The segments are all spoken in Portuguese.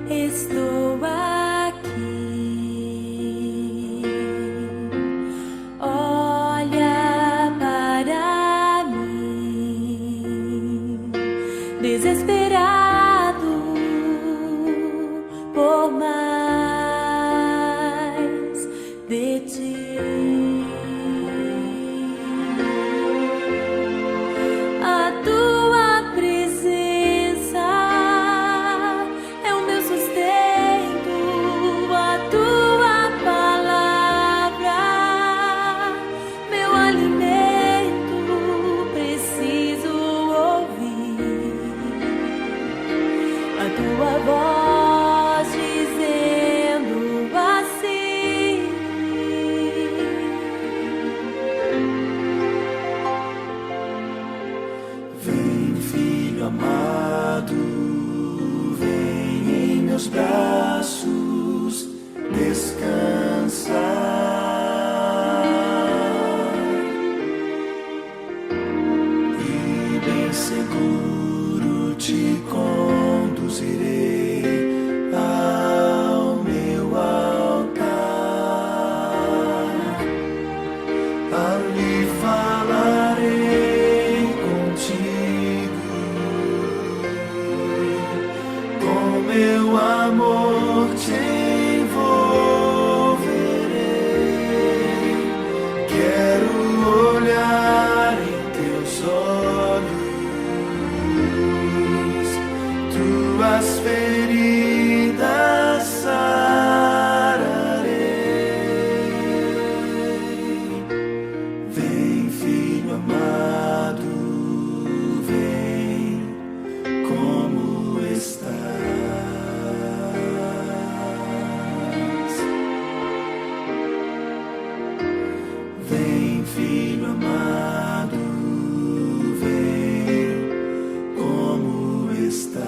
Estou aqui, olha para mim, desesperado por mais de ti. A tua presença é o meu sustento, a tua palavra, meu alimento. Preciso ouvir a tua voz dizendo assim: vem, filho amado, vem em meus braços descansar, e bem seguro te conduzirei ao meu altar. Ali falarei contigo, com meu amor te envolverei. Quero olhar em teus olhos, tuas feridas sararei. Vem, filho amado, vem, como estás? Vem, filho amado, vem, como estás?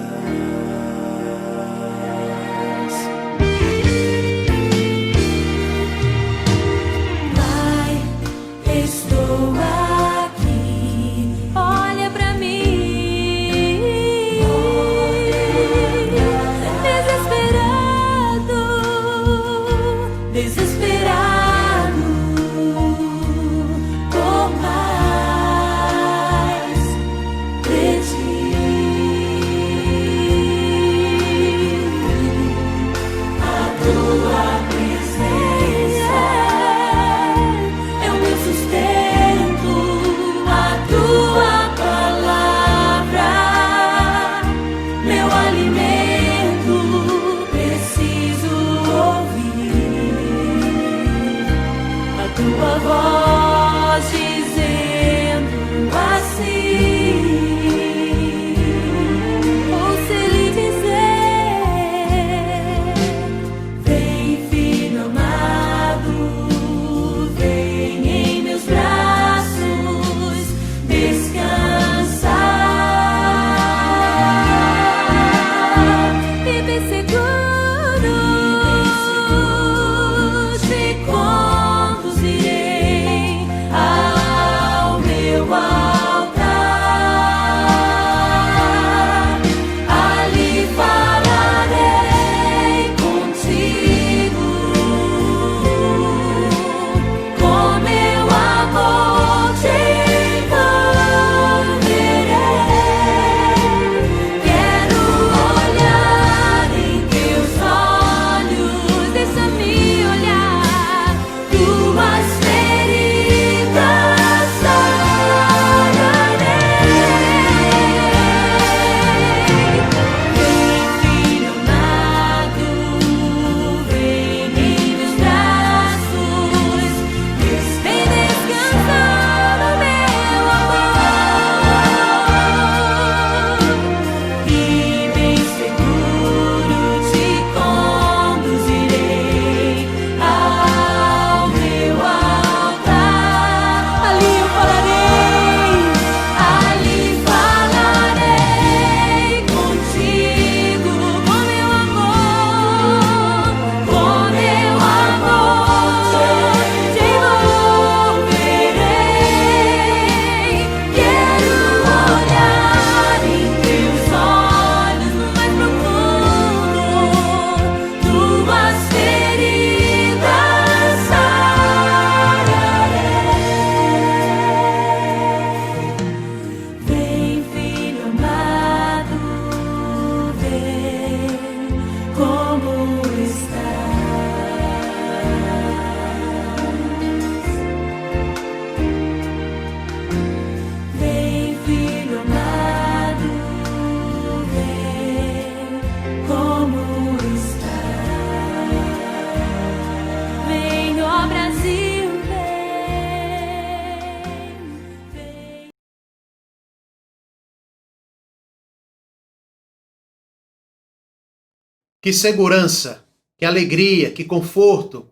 Que segurança, que alegria, que conforto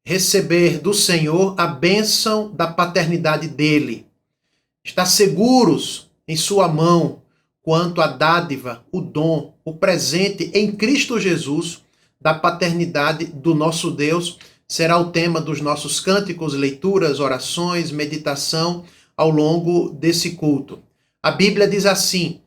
receber do Senhor a bênção da paternidade dele. Estar seguros em sua mão quanto à dádiva, o dom, o presente em Cristo Jesus da paternidade do nosso Deus será o tema dos nossos cânticos, leituras, orações, meditação ao longo desse culto. A Bíblia diz assim,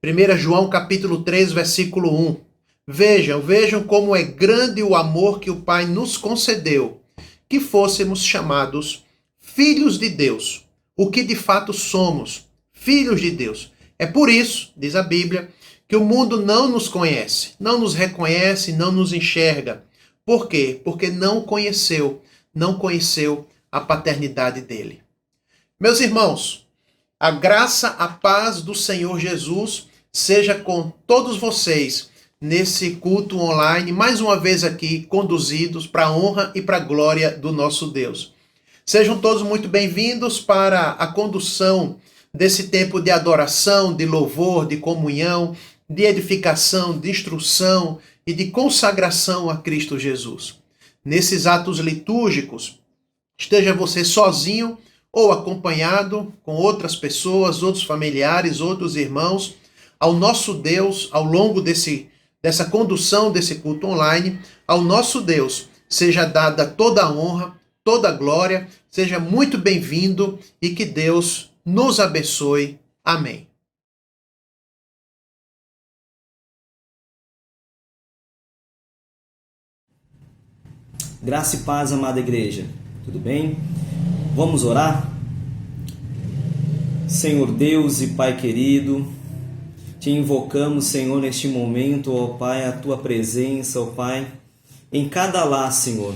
1 João capítulo 3, versículo 1. Vejam como é grande o amor que o Pai nos concedeu, que fôssemos chamados filhos de Deus, o que de fato somos, filhos de Deus. É por isso, diz a Bíblia, que o mundo não nos conhece, não nos reconhece, não nos enxerga. Por quê? Porque não conheceu a paternidade dele. Meus irmãos, a graça, a paz do Senhor Jesus seja com todos vocês nesse culto online, mais uma vez aqui, conduzidos para a honra e para a glória do nosso Deus. Sejam todos muito bem-vindos para a condução desse tempo de adoração, de louvor, de comunhão, de edificação, de instrução e de consagração a Cristo Jesus. Nesses atos litúrgicos, esteja você sozinho ou acompanhado com outras pessoas, outros familiares, outros irmãos, ao nosso Deus, ao longo dessa condução desse culto online, ao nosso Deus seja dada toda a honra, toda a glória, seja muito bem-vindo e que Deus nos abençoe. Amém. Graça e paz, amada igreja. Tudo bem? Vamos orar? Senhor Deus e Pai querido, te invocamos, Senhor, neste momento, ó Pai, a Tua presença, ó Pai, em cada lar, Senhor.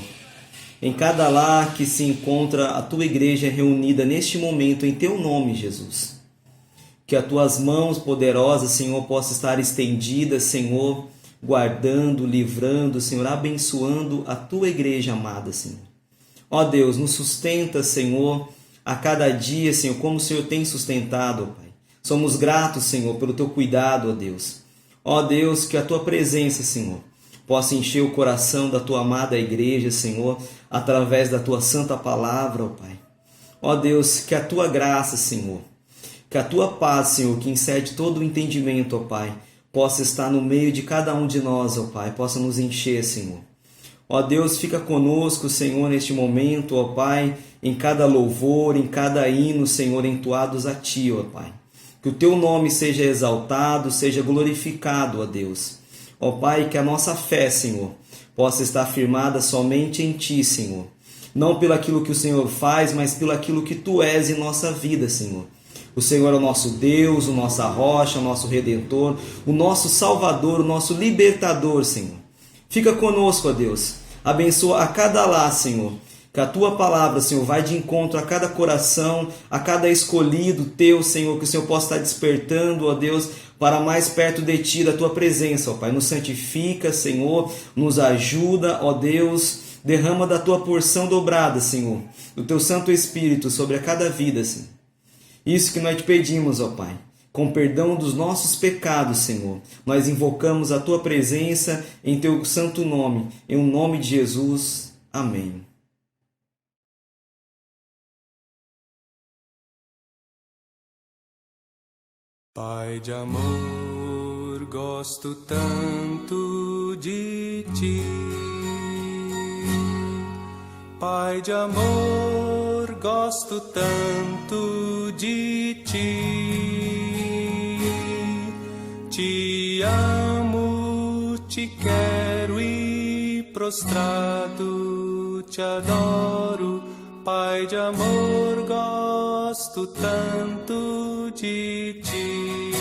Em cada lar que se encontra a Tua igreja reunida neste momento, em Teu nome, Jesus. Que as Tuas mãos poderosas, Senhor, possam estar estendidas, Senhor, guardando, livrando, Senhor, abençoando a Tua igreja amada, Senhor. Ó Deus, nos sustenta, Senhor, a cada dia, Senhor, como o Senhor tem sustentado, ó Pai. Somos gratos, Senhor, pelo Teu cuidado, ó Deus. Ó Deus, que a Tua presença, Senhor, possa encher o coração da Tua amada igreja, Senhor, através da Tua santa palavra, ó Pai. Ó Deus, que a Tua graça, Senhor, que a Tua paz, Senhor, que excede todo o entendimento, ó Pai, possa estar no meio de cada um de nós, ó Pai, possa nos encher, Senhor. Ó Deus, fica conosco, Senhor, neste momento, ó Pai, em cada louvor, em cada hino, Senhor, entoados a Ti, ó Pai. Que o Teu nome seja exaltado, seja glorificado, ó Deus. Ó Pai, que a nossa fé, Senhor, possa estar firmada somente em Ti, Senhor. Não pelo aquilo que o Senhor faz, mas pelo aquilo que Tu és em nossa vida, Senhor. O Senhor é o nosso Deus, o nossa rocha, o nosso Redentor, o nosso Salvador, o nosso Libertador, Senhor. Fica conosco, ó Deus. Abençoa a cada lar, Senhor. Que a Tua palavra, Senhor, vai de encontro a cada coração, a cada escolhido Teu, Senhor, que o Senhor possa estar despertando, ó Deus, para mais perto de Ti, da Tua presença, ó Pai. Nos santifica, Senhor, nos ajuda, ó Deus, derrama da Tua porção dobrada, Senhor, do Teu Santo Espírito sobre a cada vida, Senhor. Isso que nós te pedimos, ó Pai, com perdão dos nossos pecados, Senhor. Nós invocamos a Tua presença em Teu santo nome, em o nome de Jesus. Amém. Pai de amor, gosto tanto de Ti. Pai de amor, gosto tanto de Ti. Te amo, te quero e prostrado te adoro. Pai de amor, gosto tanto de Ti.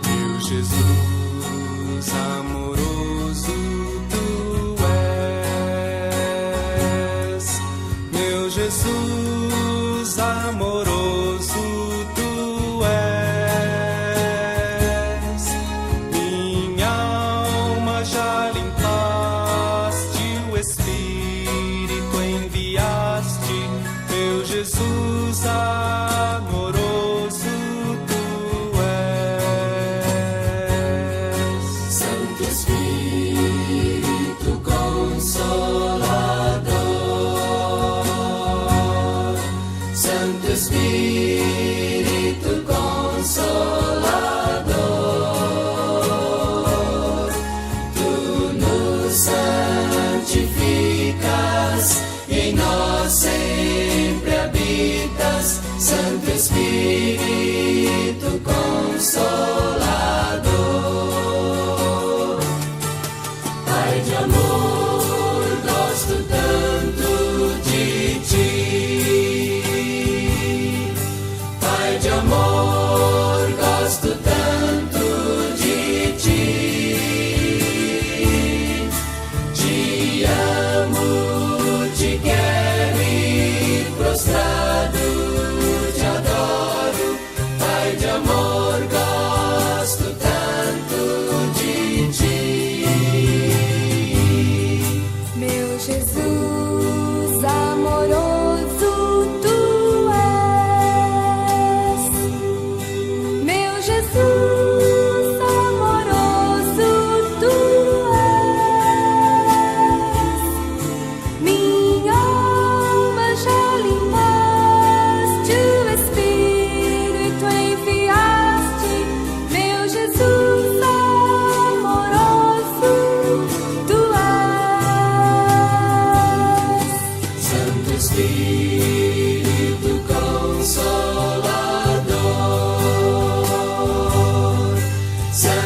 Meu Jesus amoroso, Tu és. Meu Jesus amoroso, Tu és. Minha alma já limpaste, o Espírito enviaste. Meu Jesus amoroso, Tu és.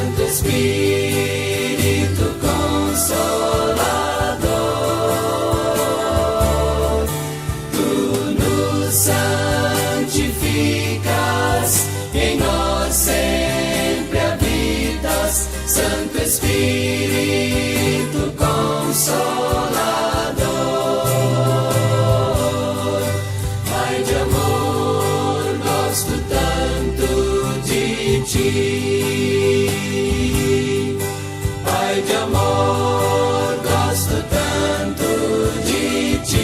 Santo Espírito Consolador, Tu nos santificas, em nós sempre habitas, Santo Espírito Consolador. Pai de amor, gosto tanto de Ti. Pai de amor, gosto tanto de Ti.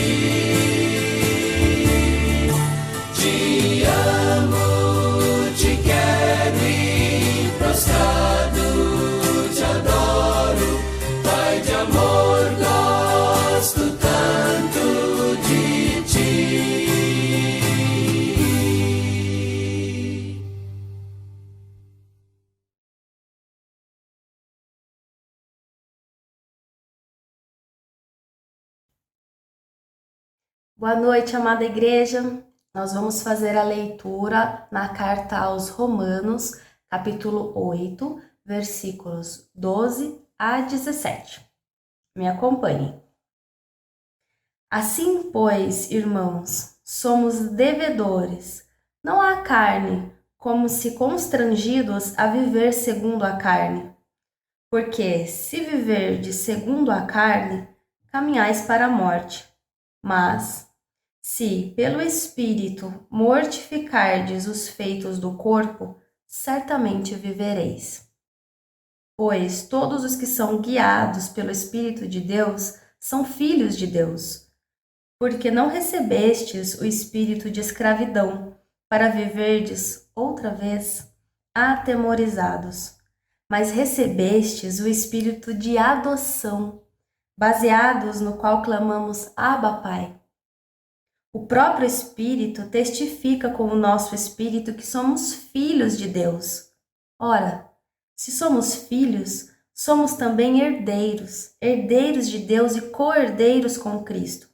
Te amo, te quero e prostrado te adoro. Pai de amor, gosto tanto de Ti. Boa noite, amada igreja. Nós vamos fazer a leitura na carta aos Romanos, capítulo 8, versículos 12 a 17. Me acompanhe. Assim, pois, irmãos, somos devedores, não à carne, como se constrangidos a viver segundo a carne. Porque, se viverdes segundo a carne, caminhais para a morte. Mas, se pelo Espírito mortificardes os feitos do corpo, certamente vivereis. Pois todos os que são guiados pelo Espírito de Deus são filhos de Deus. Porque não recebestes o espírito de escravidão, para viverdes outra vez atemorizados, mas recebestes o espírito de adoção, baseados no qual clamamos Abba, Pai. O próprio Espírito testifica com o nosso espírito que somos filhos de Deus. Ora, se somos filhos, somos também herdeiros, herdeiros de Deus e co-herdeiros com Cristo.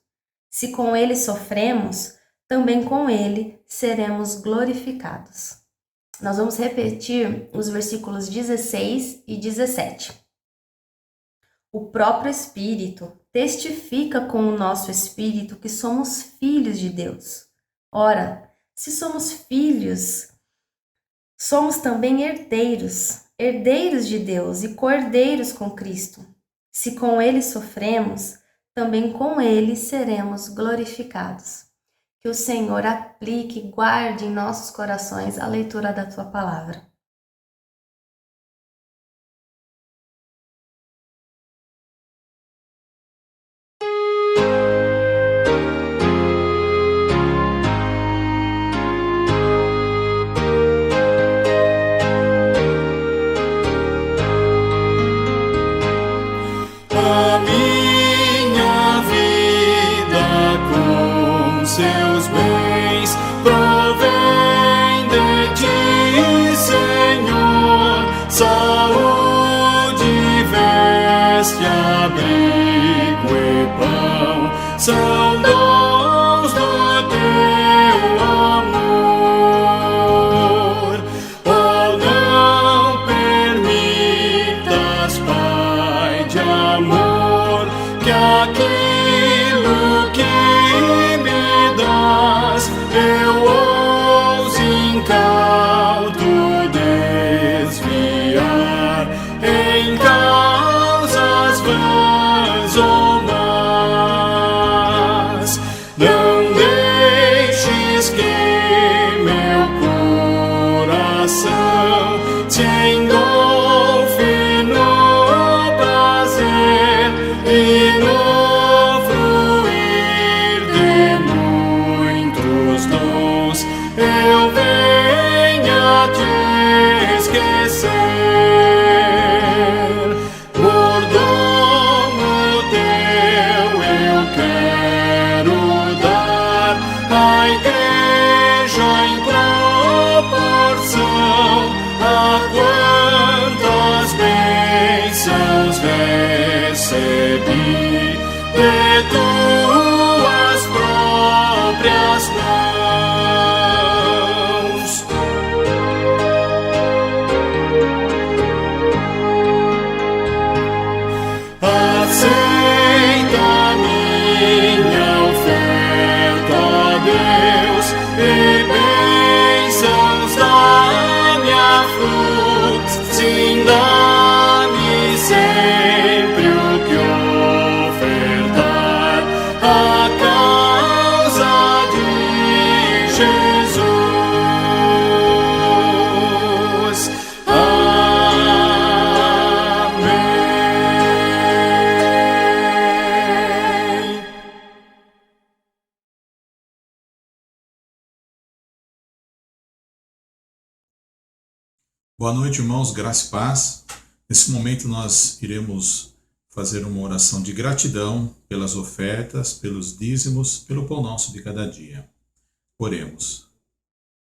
Se com Ele sofremos, também com Ele seremos glorificados. Nós vamos repetir os versículos 16 e 17. O próprio Espírito testifica com o nosso espírito que somos filhos de Deus. Ora, se somos filhos, somos também herdeiros, herdeiros de Deus e co-herdeiros com Cristo. Se com Ele sofremos, também com Ele seremos glorificados. Que o Senhor aplique e guarde em nossos corações a leitura da Tua Palavra. A minha vida com seus bens provém de Ti, Senhor. Saúde, veste, abrigo e pão são dons do Teu amor. Oh, não permitas, Pai de amor, que aquilo que me das eu ouse incauto desviar em causas vãs ou más. Boa noite, irmãos, graça e paz. Nesse momento nós iremos fazer uma oração de gratidão pelas ofertas, pelos dízimos, pelo pão nosso de cada dia. Oremos.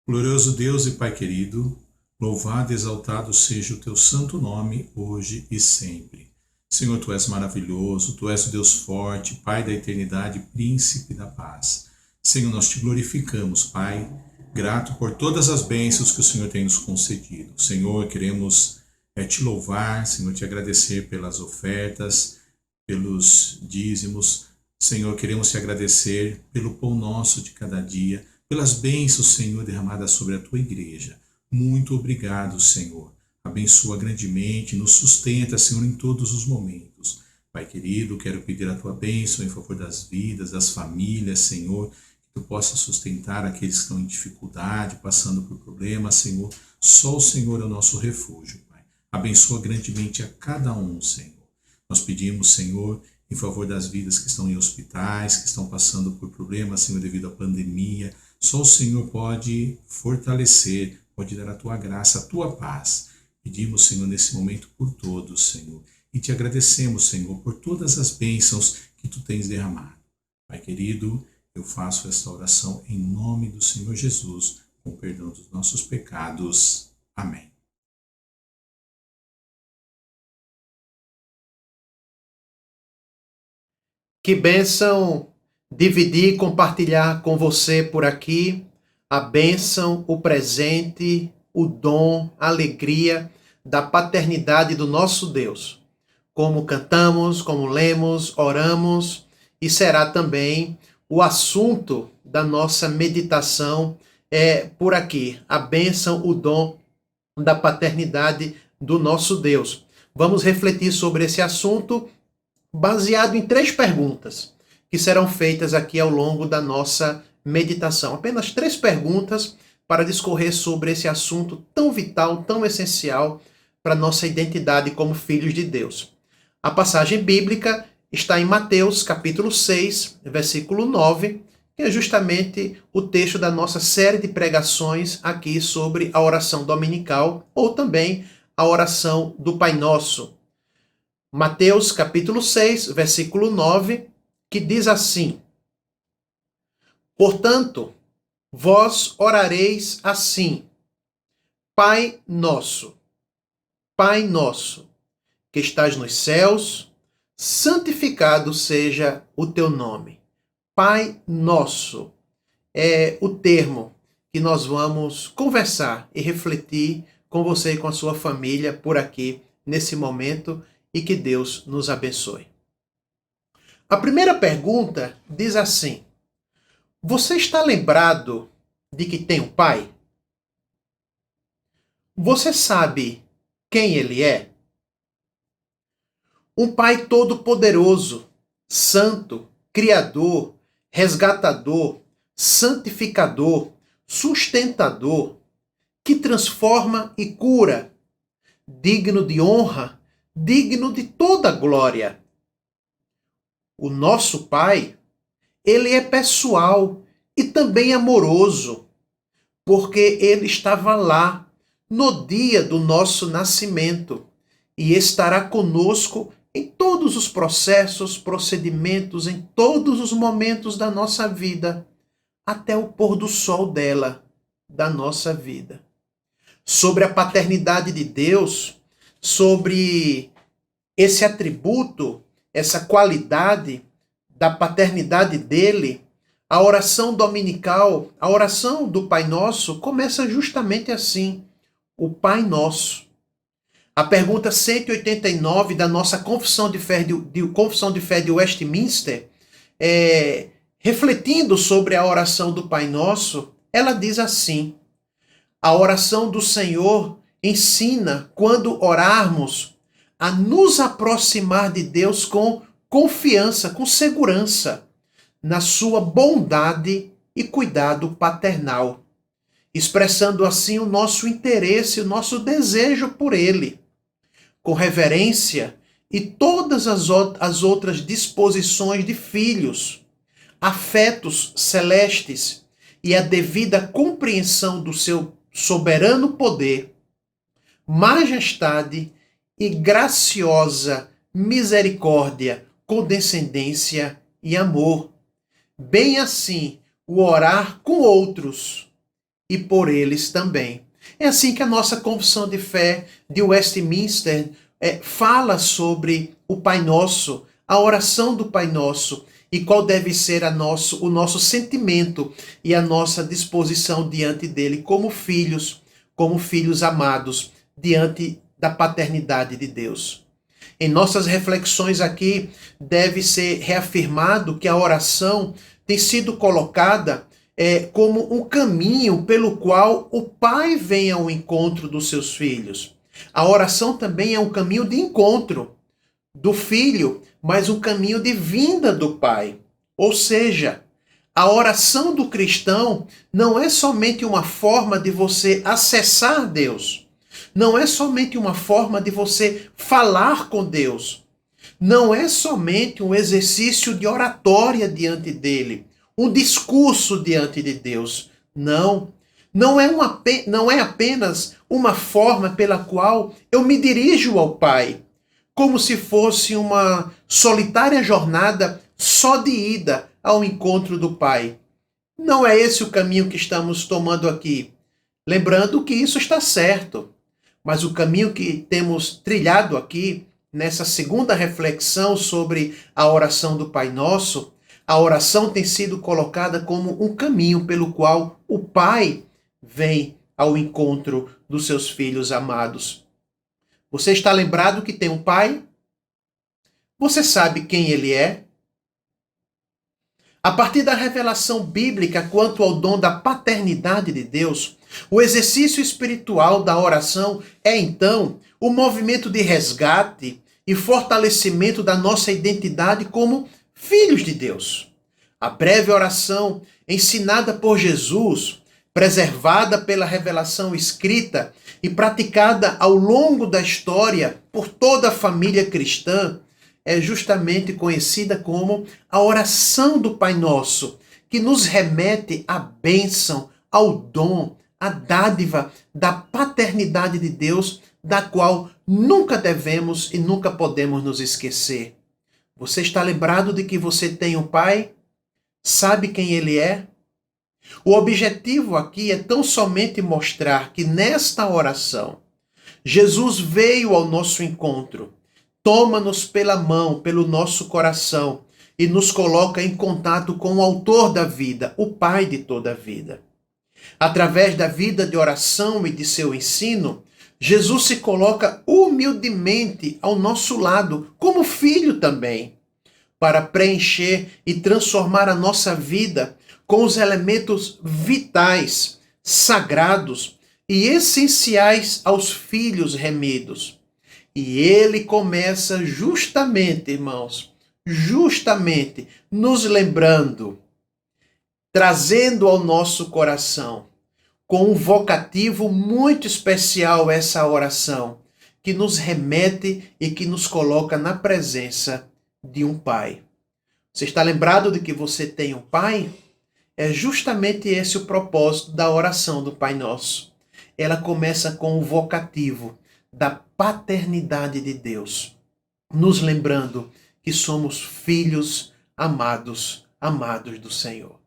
Glorioso Deus e Pai querido, louvado e exaltado seja o teu santo nome, hoje e sempre. Senhor, tu és maravilhoso, tu és o Deus forte, Pai da eternidade, príncipe da paz. Senhor, nós te glorificamos, Pai, grato por todas as bênçãos que o Senhor tem nos concedido. Senhor, queremos te louvar, Senhor, te agradecer pelas ofertas, pelos dízimos. Senhor, queremos te agradecer pelo pão nosso de cada dia, pelas bênçãos, Senhor, derramadas sobre a tua igreja. Muito obrigado, Senhor. Abençoa grandemente, nos sustenta, Senhor, em todos os momentos. Pai querido, quero pedir a tua bênção em favor das vidas, das famílias, Senhor, que tu possa sustentar aqueles que estão em dificuldade, passando por problemas, Senhor. Só o Senhor é o nosso refúgio, Pai. Abençoa grandemente a cada um, Senhor. Nós pedimos, Senhor, em favor das vidas que estão em hospitais, que estão passando por problemas, Senhor, devido à pandemia. Só o Senhor pode fortalecer, pode dar a tua graça, a tua paz. Pedimos, Senhor, nesse momento por todos, Senhor. E te agradecemos, Senhor, por todas as bênçãos que tu tens derramado. Pai querido, eu faço esta oração em nome do Senhor Jesus, com perdão dos nossos pecados. Amém. Que bênção dividir e compartilhar com você por aqui a bênção, o presente, o dom, a alegria da paternidade do nosso Deus. Como cantamos, como lemos, oramos, e será também o assunto da nossa meditação por aqui, a bênção, o dom da paternidade do nosso Deus. Vamos refletir sobre esse assunto baseado em 3 perguntas que serão feitas aqui ao longo da nossa meditação. Apenas 3 perguntas para discorrer sobre esse assunto tão vital, tão essencial para a nossa identidade como filhos de Deus. A passagem bíblica está em Mateus, capítulo 6, versículo 9, que é justamente o texto da nossa série de pregações aqui sobre a oração dominical, ou também a oração do Pai Nosso. Mateus, capítulo 6, versículo 9, que diz assim: Portanto, vós orareis assim: Pai nosso, que estás nos céus, santificado seja o teu nome. Pai nosso é o termo que nós vamos conversar e refletir com você e com a sua família por aqui nesse momento, e que Deus nos abençoe. A primeira pergunta diz assim: você está lembrado de que tem um pai? Você sabe quem ele é? Um pai todo-poderoso, santo, criador, resgatador, santificador, sustentador, que transforma e cura, digno de honra, digno de toda glória. O nosso Pai, ele é pessoal e também amoroso, porque ele estava lá no dia do nosso nascimento e estará conosco em todos os processos, procedimentos, em todos os momentos da nossa vida, até o pôr do sol dela, da nossa vida. Sobre a paternidade de Deus, sobre esse atributo, essa qualidade da paternidade dele, a oração dominical, a oração do Pai Nosso, começa justamente assim: o Pai Nosso. A pergunta 189 da nossa Confissão de Fé de Westminster, refletindo sobre a oração do Pai Nosso, ela diz assim: a oração do Senhor ensina, quando orarmos, a nos aproximar de Deus com confiança, com segurança, na sua bondade e cuidado paternal, expressando assim o nosso interesse, o nosso desejo por Ele, com reverência e todas as outras disposições de filhos, afetos celestes e a devida compreensão do seu soberano poder. majestade e graciosa misericórdia, condescendência e amor. Bem assim, o orar com outros e por eles também. É assim que a nossa confissão de fé de Westminster fala sobre o Pai Nosso, a oração do Pai Nosso, e qual deve ser o nosso sentimento e a nossa disposição diante dele como filhos amados, diante da paternidade de Deus. Em nossas reflexões aqui, deve ser reafirmado que a oração tem sido colocada como um caminho pelo qual o pai vem ao encontro dos seus filhos. A oração também é um caminho de encontro do filho, mas um caminho de vinda do pai. Ou seja, a oração do cristão não é somente uma forma de você acessar Deus, não é somente uma forma de você falar com Deus, não é somente um exercício de oratória diante dele, um discurso diante de Deus. Não é apenas uma forma pela qual eu me dirijo ao Pai, como se fosse uma solitária jornada só de ida ao encontro do Pai. Não é esse o caminho que estamos tomando aqui. Lembrando que isso está certo, mas o caminho que temos trilhado aqui, nessa segunda reflexão sobre a oração do Pai Nosso, a oração tem sido colocada como um caminho pelo qual o Pai vem ao encontro dos seus filhos amados. Você está lembrado que tem um Pai? Você sabe quem ele é? A partir da revelação bíblica quanto ao dom da paternidade de Deus, o exercício espiritual da oração é, então, o movimento de resgate e fortalecimento da nossa identidade como filhos de Deus. A breve oração ensinada por Jesus, preservada pela revelação escrita e praticada ao longo da história por toda a família cristã, é justamente conhecida como a oração do Pai Nosso, que nos remete à bênção, ao dom, à dádiva da paternidade de Deus, da qual nunca devemos e nunca podemos nos esquecer. Você está lembrado de que você tem um Pai? Sabe quem ele é? O objetivo aqui é tão somente mostrar que nesta oração, Jesus veio ao nosso encontro, toma-nos pela mão, pelo nosso coração e nos coloca em contato com o autor da vida, o Pai de toda a vida. Através da vida de oração e de seu ensino, Jesus se coloca humildemente ao nosso lado, como filho também, para preencher e transformar a nossa vida com os elementos vitais, sagrados e essenciais aos filhos remidos. E ele começa justamente, irmãos, nos lembrando, trazendo ao nosso coração, com um vocativo muito especial essa oração, que nos remete e que nos coloca na presença de um Pai. Você está lembrado de que você tem um Pai? É justamente esse o propósito da oração do Pai Nosso. Ela começa com o vocativo da paternidade de Deus, nos lembrando que somos filhos amados do Senhor.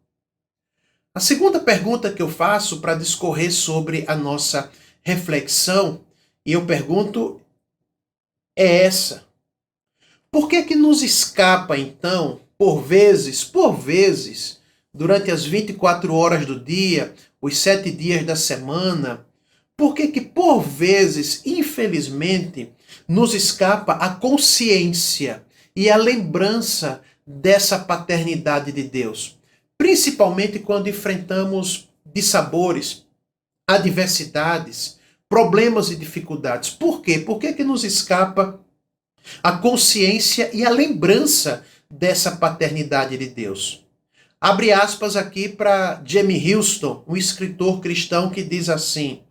A segunda pergunta que eu faço para discorrer sobre a nossa reflexão, e eu pergunto, é essa. Por que que nos escapa, então, por vezes, durante as 24 horas do dia, os 7 dias da semana, por que que, por vezes, infelizmente, nos escapa a consciência e a lembrança dessa paternidade de Deus? Principalmente quando enfrentamos dissabores, adversidades, problemas e dificuldades. Por quê? Por que que nos escapa a consciência e a lembrança dessa paternidade de Deus? Abre aspas aqui para Jamie Houston, um escritor cristão, que diz assim: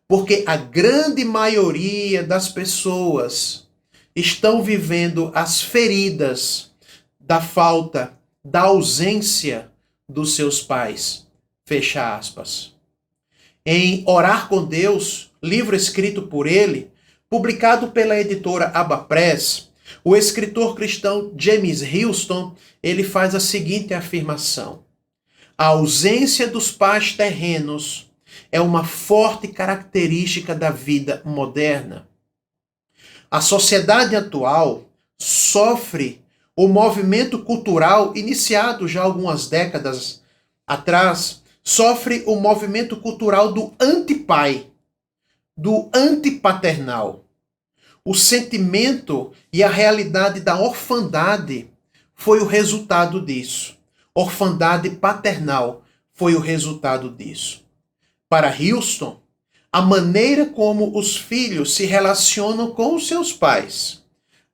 porque a grande maioria das pessoas estão vivendo as feridas da falta, da ausência dos seus pais. Fecha aspas. em Orar com Deus, livro escrito por ele, publicado pela editora Abba Press, o escritor cristão James Houston, ele faz a seguinte afirmação: a ausência dos pais terrenos é uma forte característica da vida moderna. A sociedade atual sofre o movimento cultural iniciado já algumas décadas atrás, sofre o movimento cultural do antipai, do antipaternal. O sentimento e a realidade da orfandade foi o resultado disso. Orfandade paternal foi o resultado disso. Para Houston, a maneira como os filhos se relacionam com os seus pais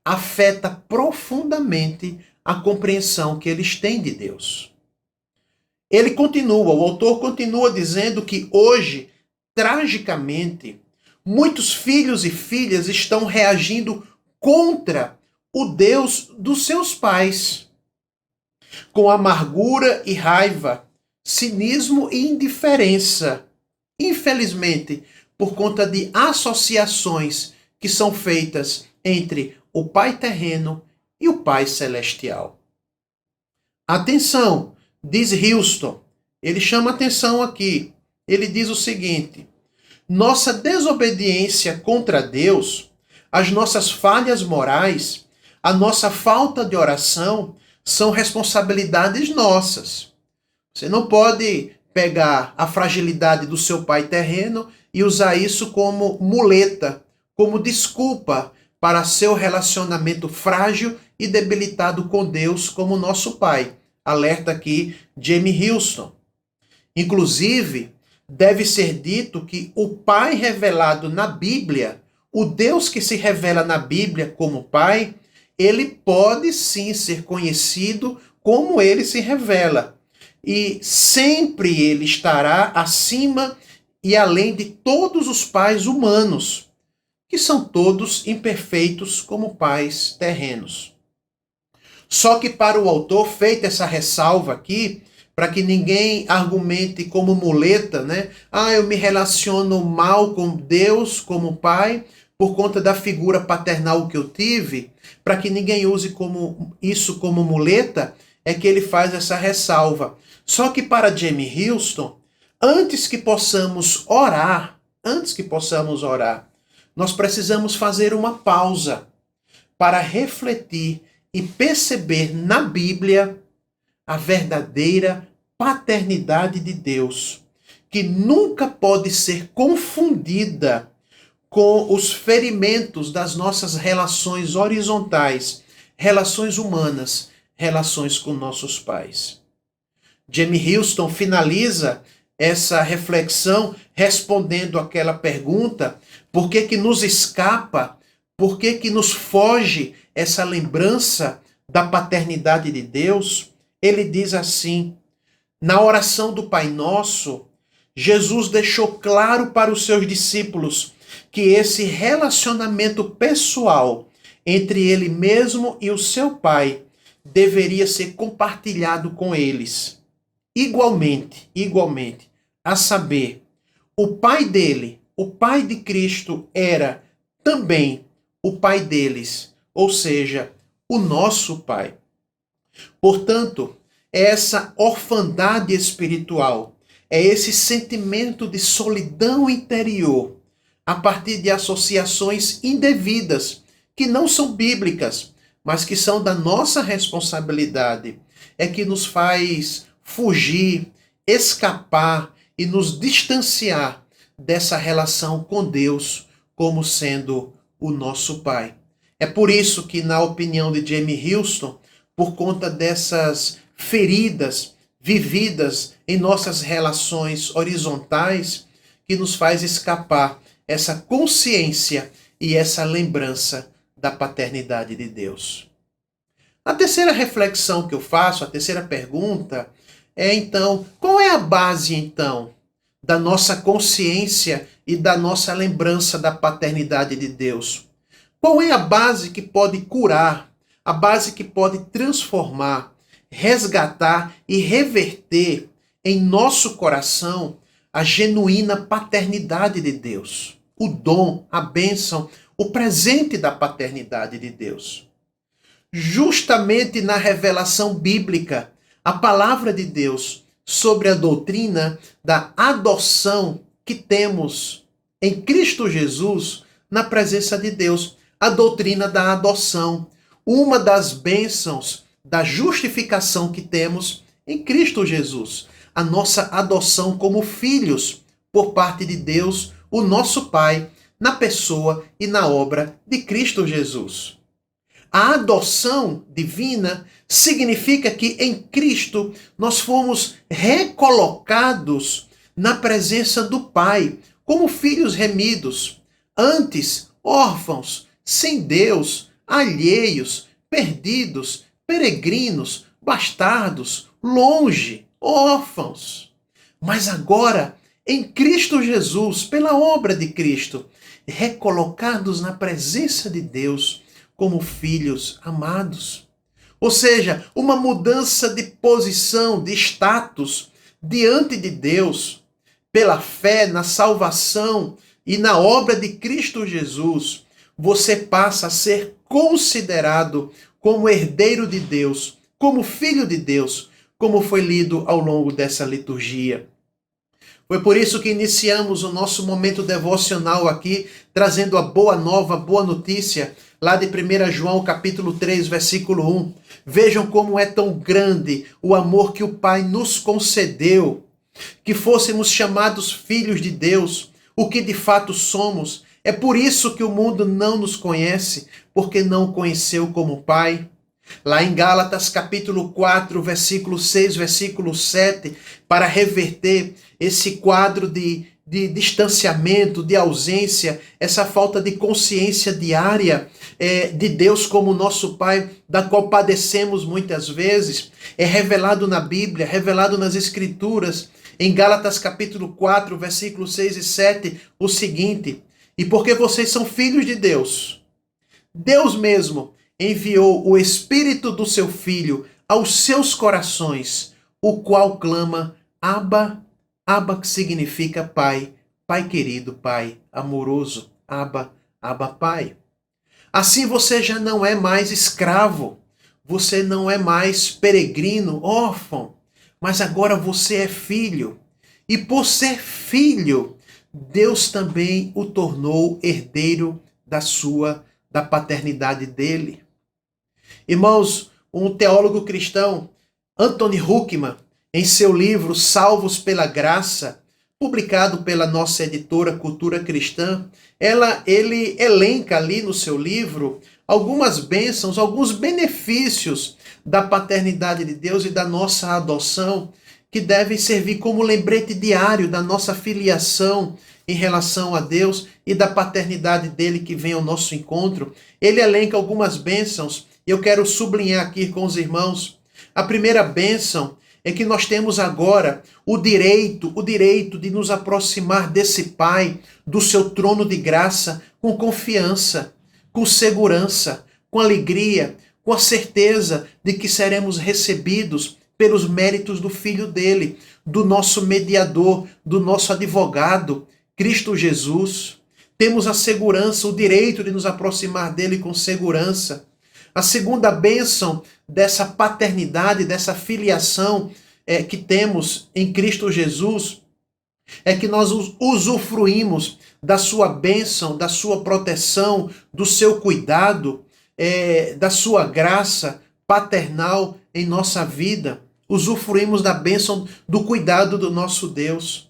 afeta profundamente a compreensão que eles têm de Deus. Ele continua, o autor continua dizendo que hoje, tragicamente, muitos filhos e filhas estão reagindo contra o Deus dos seus pais, com amargura e raiva, cinismo e indiferença, infelizmente, por conta de associações que são feitas entre o Pai terreno e o Pai celestial. Atenção, diz Houston, ele chama atenção aqui, ele diz o seguinte: nossa desobediência contra Deus, as nossas falhas morais, a nossa falta de oração são responsabilidades nossas. Você não pode pegar a fragilidade do seu pai terreno e usar isso como muleta, como desculpa para seu relacionamento frágil e debilitado com Deus como nosso pai. Alerta aqui James Houston. Inclusive, deve ser dito que o Pai revelado na Bíblia, o Deus que se revela na Bíblia como Pai, ele pode sim ser conhecido como ele se revela. E sempre ele estará acima e além de todos os pais humanos, que são todos imperfeitos como pais terrenos. Só que para o autor, feita essa ressalva aqui, para que ninguém argumente como muleta, né? Eu me relaciono mal com Deus como pai por conta da figura paternal que eu tive, para que ninguém use isso como muleta, é que ele faz essa ressalva. Só que para James Houston, antes que possamos orar, nós precisamos fazer uma pausa para refletir e perceber na Bíblia a verdadeira paternidade de Deus, que nunca pode ser confundida com os ferimentos das nossas relações horizontais, relações humanas, relações com nossos pais. James Houston finaliza essa reflexão respondendo aquela pergunta: por que nos escapa, por que nos foge essa lembrança da paternidade de Deus? Ele diz assim: na oração do Pai Nosso, Jesus deixou claro para os seus discípulos que esse relacionamento pessoal entre ele mesmo e o seu Pai deveria ser compartilhado com eles. Igualmente, a saber, o Pai dele, o Pai de Cristo, era também o Pai deles, ou seja, o nosso Pai. Portanto, é essa orfandade espiritual, é esse sentimento de solidão interior, a partir de associações indevidas, que não são bíblicas, mas que são da nossa responsabilidade, é que nos faz fugir, escapar e nos distanciar dessa relação com Deus como sendo o nosso Pai. É por isso que, na opinião de James Houston, por conta dessas feridas vividas em nossas relações horizontais, que nos faz escapar essa consciência e essa lembrança da paternidade de Deus. A terceira reflexão que eu faço, a terceira pergunta, é então, qual é a base então da nossa consciência e da nossa lembrança da paternidade de Deus? Qual é a base que pode curar, a base que pode transformar, resgatar e reverter em nosso coração a genuína paternidade de Deus, o dom, a bênção, o presente da paternidade de Deus. Justamente na revelação bíblica, a palavra de Deus sobre a doutrina da adoção que temos em Cristo Jesus na presença de Deus, a doutrina da adoção, uma das bênçãos da justificação que temos em Cristo Jesus, a nossa adoção como filhos por parte de Deus, o nosso Pai, na pessoa e na obra de Cristo Jesus. A adoção divina significa que em Cristo nós fomos recolocados na presença do Pai, como filhos remidos, antes órfãos, sem Deus, alheios, perdidos, peregrinos, bastardos, longe, órfãos. Mas agora, em Cristo Jesus, pela obra de Cristo, recolocados na presença de Deus como filhos amados. Ou seja, uma mudança de posição, de status diante de Deus, pela fé na salvação e na obra de Cristo Jesus, você passa a ser considerado como herdeiro de Deus, como filho de Deus, como foi lido ao longo dessa liturgia. Foi por isso que iniciamos o nosso momento devocional aqui, trazendo a boa nova, a boa notícia, lá de 1 João capítulo 3, versículo 1. Vejam como é tão grande o amor que o Pai nos concedeu, que fôssemos chamados filhos de Deus, o que de fato somos. É por isso que o mundo não nos conhece, porque não o conheceu como Pai. Lá em Gálatas capítulo 4, versículo 6, versículo 7, para reverter esse quadro de distanciamento, de ausência, essa falta de consciência diária de Deus como nosso Pai, da qual padecemos muitas vezes, é revelado na Bíblia, revelado nas Escrituras, em Gálatas capítulo 4, versículos 6 e 7, o seguinte: e porque vocês são filhos de Deus, Deus mesmo enviou o Espírito do seu Filho aos seus corações, o qual clama, Abba, Abba, que significa Pai, Pai querido, Pai amoroso, Abba, Abba, Pai. Assim você já não é mais escravo, você não é mais peregrino, órfão, mas agora você é filho. E por ser filho, Deus também o tornou herdeiro da paternidade dele. Irmãos, um teólogo cristão, Anthony Huckman, em seu livro Salvos pela Graça, publicado pela nossa editora Cultura Cristã, ele elenca ali no seu livro algumas bênçãos, alguns benefícios da paternidade de Deus e da nossa adoção, que devem servir como lembrete diário da nossa filiação em relação a Deus e da paternidade dele que vem ao nosso encontro. Ele elenca algumas bênçãos e eu quero sublinhar aqui com os irmãos. A primeira bênção é que nós temos agora o direito de nos aproximar desse Pai, do seu trono de graça, com confiança, com segurança, com alegria, com a certeza de que seremos recebidos pelos méritos do Filho dele, do nosso mediador, do nosso advogado, Cristo Jesus. Temos a segurança, o direito de nos aproximar dele com segurança. A segunda bênção dessa paternidade, dessa filiação que temos em Cristo Jesus, é que nós usufruímos da sua bênção, da sua proteção, do seu cuidado, da sua graça paternal em nossa vida. Usufruímos da bênção do cuidado do nosso Deus.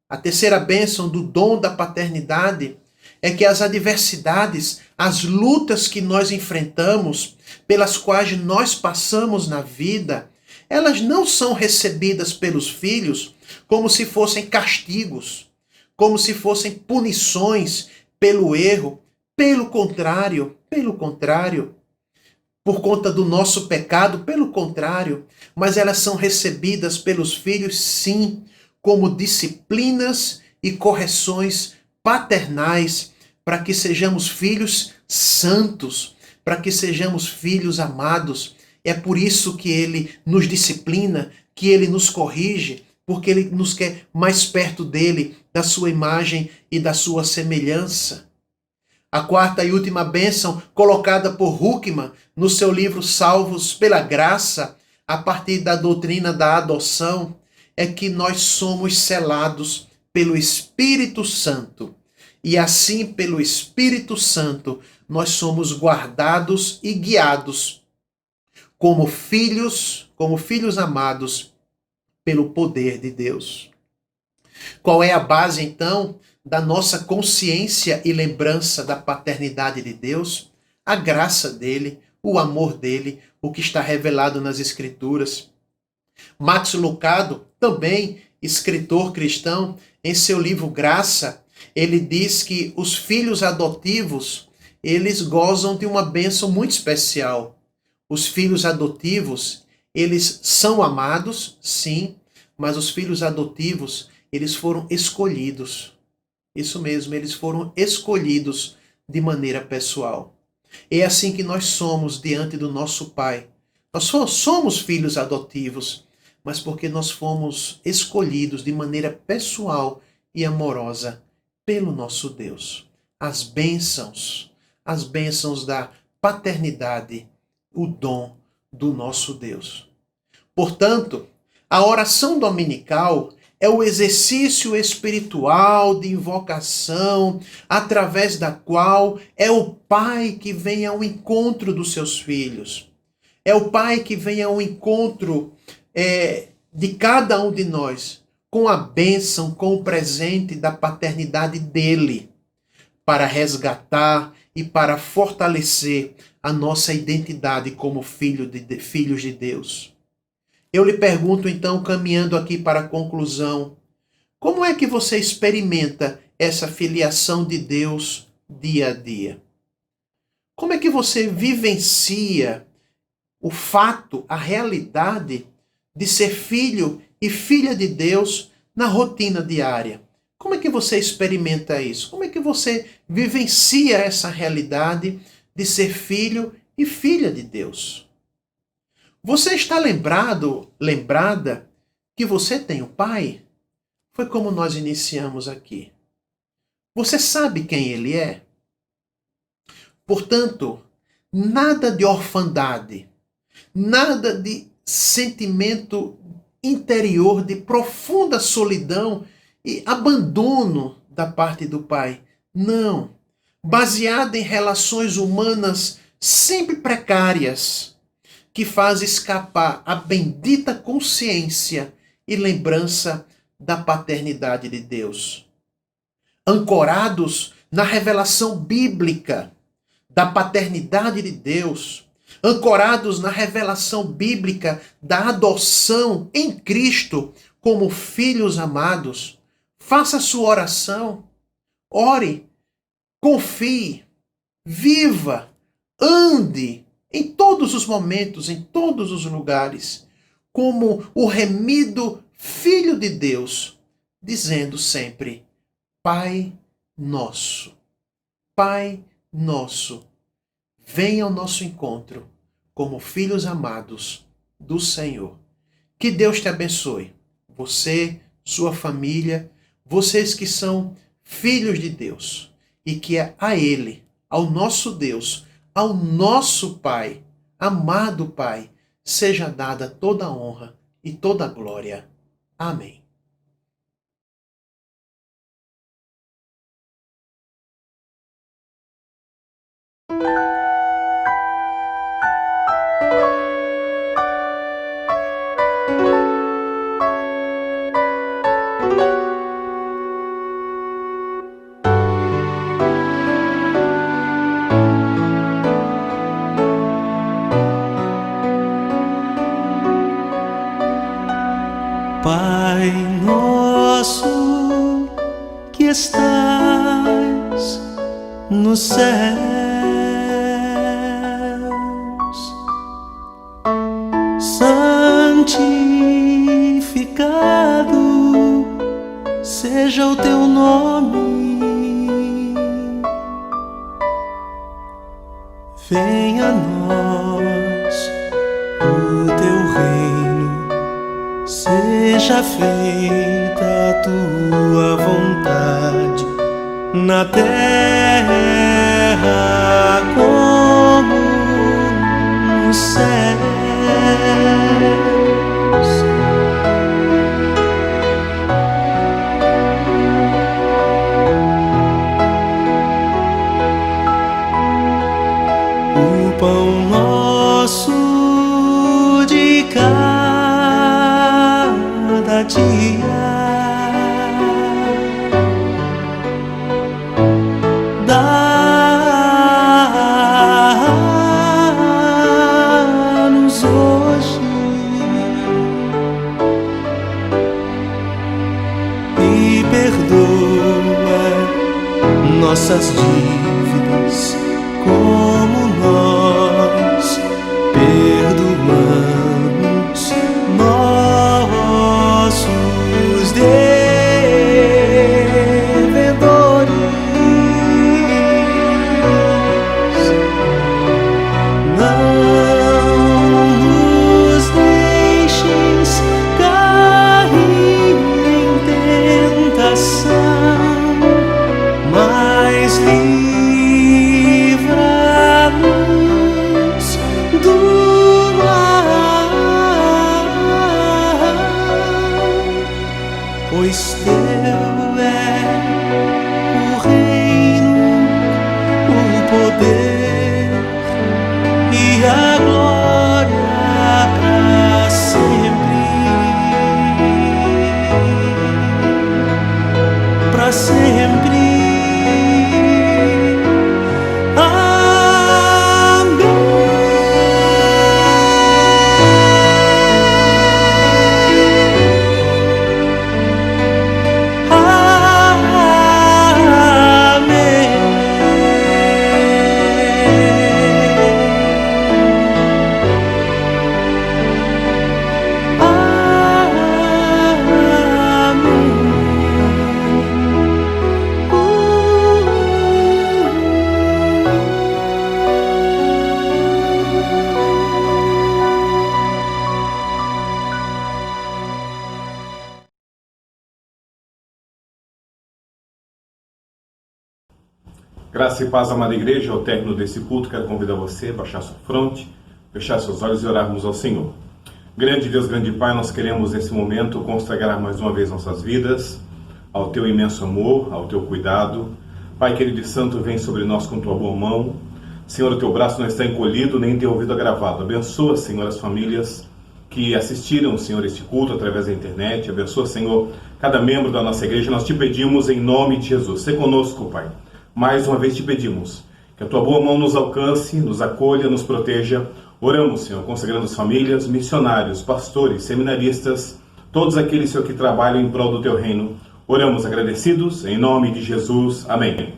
A terceira bênção do dom da paternidade é que as adversidades, as lutas que nós enfrentamos, pelas quais nós passamos na vida, elas não são recebidas pelos filhos como se fossem castigos, como se fossem punições pelo erro. Pelo contrário, por conta do nosso pecado, pelo contrário, mas elas são recebidas pelos filhos, sim, como disciplinas e correções paternais, para que sejamos filhos santos, para que sejamos filhos amados. É por isso que ele nos disciplina, que ele nos corrige, porque Ele nos quer mais perto dele, da sua imagem e da sua semelhança. A quarta e última bênção colocada por Huckman no seu livro Salvos pela Graça, a partir da doutrina da adoção, é que nós somos selados pelo Espírito Santo. E assim, pelo Espírito Santo, nós somos guardados e guiados como filhos amados pelo poder de Deus. Qual é a base, então, da nossa consciência e lembrança da paternidade de Deus? A graça dele, o amor dele, o que está revelado nas Escrituras. Max Lucado, também escritor cristão, em seu livro Graça, ele diz que os filhos adotivos, eles gozam de uma bênção muito especial. Os filhos adotivos, eles são amados, sim, mas os filhos adotivos, eles foram escolhidos. Isso mesmo, eles foram escolhidos de maneira pessoal. É assim que nós somos diante do nosso Pai. Nós somos filhos adotivos, mas porque nós fomos escolhidos de maneira pessoal e amorosa pelo nosso Deus. As bênçãos da paternidade, o dom do nosso Deus. Portanto, a oração dominical é o exercício espiritual de invocação, através da qual é o Pai que vem ao encontro dos seus filhos. É o Pai que vem ao encontro de cada um de nós, com a bênção, com o presente da paternidade dele, para resgatar e para fortalecer a nossa identidade como filhos de Deus. Eu lhe pergunto então, caminhando aqui para a conclusão, como é que você experimenta essa filiação de Deus dia a dia? Como é que você vivencia o fato, a realidade de ser filho e filha de Deus na rotina diária? Como é que você experimenta isso? Como é que você vivencia essa realidade de ser filho e filha de Deus? Você está lembrada que você tem um pai? Foi como nós iniciamos aqui. Você sabe quem ele é? Portanto, nada de orfandade, nada de sentimento interior de profunda solidão e abandono da parte do pai. Não. Baseado em relações humanas sempre precárias, que faz escapar a bendita consciência e lembrança da paternidade de Deus. Ancorados na revelação bíblica da paternidade de Deus, ancorados na revelação bíblica da adoção em Cristo como filhos amados, faça sua oração, ore, confie, viva, ande em todos os momentos, em todos os lugares, como o remido Filho de Deus, dizendo sempre: Pai nosso, venha ao nosso encontro como filhos amados do Senhor. Que Deus te abençoe, você, sua família, vocês que são filhos de Deus, e que a Ele, ao nosso Deus, ao nosso Pai, amado Pai, seja dada toda a honra e toda a glória. Amém. Pai nosso que estás nos céus, santificado seja o teu nome, venha a nós o teu reino, seja seja feita a tua vontade na terra como nos céus. O pão nosso de cada dia dá-nos hoje e perdoa nossas dívidas como nós perdoamos nossos devedores. Não nos deixes cair em tentação, mas livra-nos do mal, pois teu é o reino, o poder e a glória para sempre, para sempre. Graça e paz, amada igreja. Ao término desse culto, quero convidar você a baixar sua fronte, fechar seus olhos e orarmos ao Senhor. Grande Deus, grande Pai, nós queremos nesse momento consagrar mais uma vez nossas vidas ao Teu imenso amor, ao Teu cuidado. Pai querido e santo, vem sobre nós com Tua boa mão. Senhor, o Teu braço não está encolhido, nem Teu ouvido agravado. Abençoa, Senhor, as famílias que assistiram, Senhor, este culto através da internet. Abençoa, Senhor, cada membro da nossa igreja. Nós te pedimos em nome de Jesus. Sê conosco, Pai. Mais uma vez te pedimos que a Tua boa mão nos alcance, nos acolha, nos proteja. Oramos, Senhor, consagrando as famílias, missionários, pastores, seminaristas, todos aqueles, Senhor, que trabalham em prol do Teu reino. Oramos agradecidos, em nome de Jesus. Amém.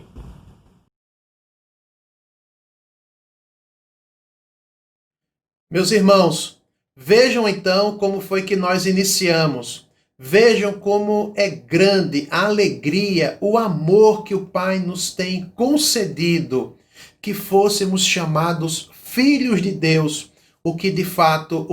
Meus irmãos, vejam então como foi que nós iniciamos. Vejam como é grande a alegria, o amor que o Pai nos tem concedido, que fôssemos chamados filhos de Deus, o que de fato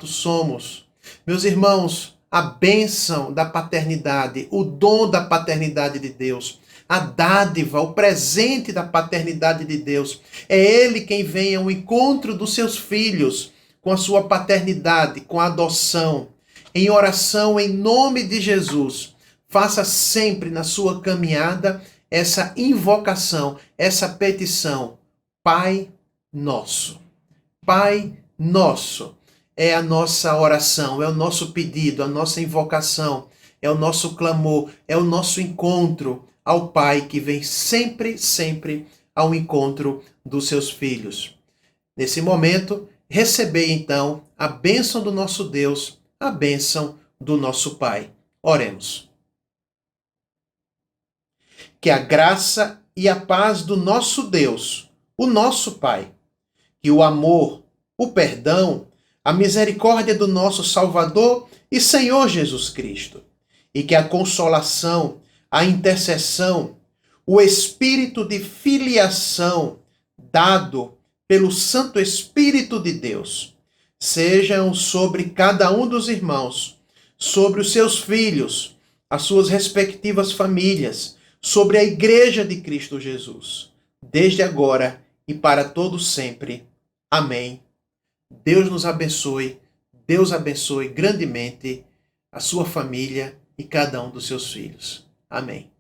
somos. Meus irmãos, a bênção da paternidade, o dom da paternidade de Deus, a dádiva, o presente da paternidade de Deus, é Ele quem vem ao encontro dos seus filhos com a sua paternidade, com a adoção. Em oração, em nome de Jesus, faça sempre na sua caminhada essa invocação, essa petição. Pai Nosso. Pai Nosso é a nossa oração, é o nosso pedido, a nossa invocação, é o nosso clamor, é o nosso encontro ao Pai que vem sempre ao encontro dos seus filhos. Nesse momento, recebei então a bênção do nosso Deus, a bênção do nosso Pai. Oremos. Que a graça e a paz do nosso Deus, o nosso Pai, que o amor, o perdão, a misericórdia do nosso Salvador e Senhor Jesus Cristo, e que a consolação, a intercessão, o espírito de filiação dado pelo Santo Espírito de Deus, sejam sobre cada um dos irmãos, sobre os seus filhos, as suas respectivas famílias, sobre a Igreja de Cristo Jesus, desde agora e para todo sempre. Amém. Deus nos abençoe, Deus abençoe grandemente a sua família e cada um dos seus filhos. Amém.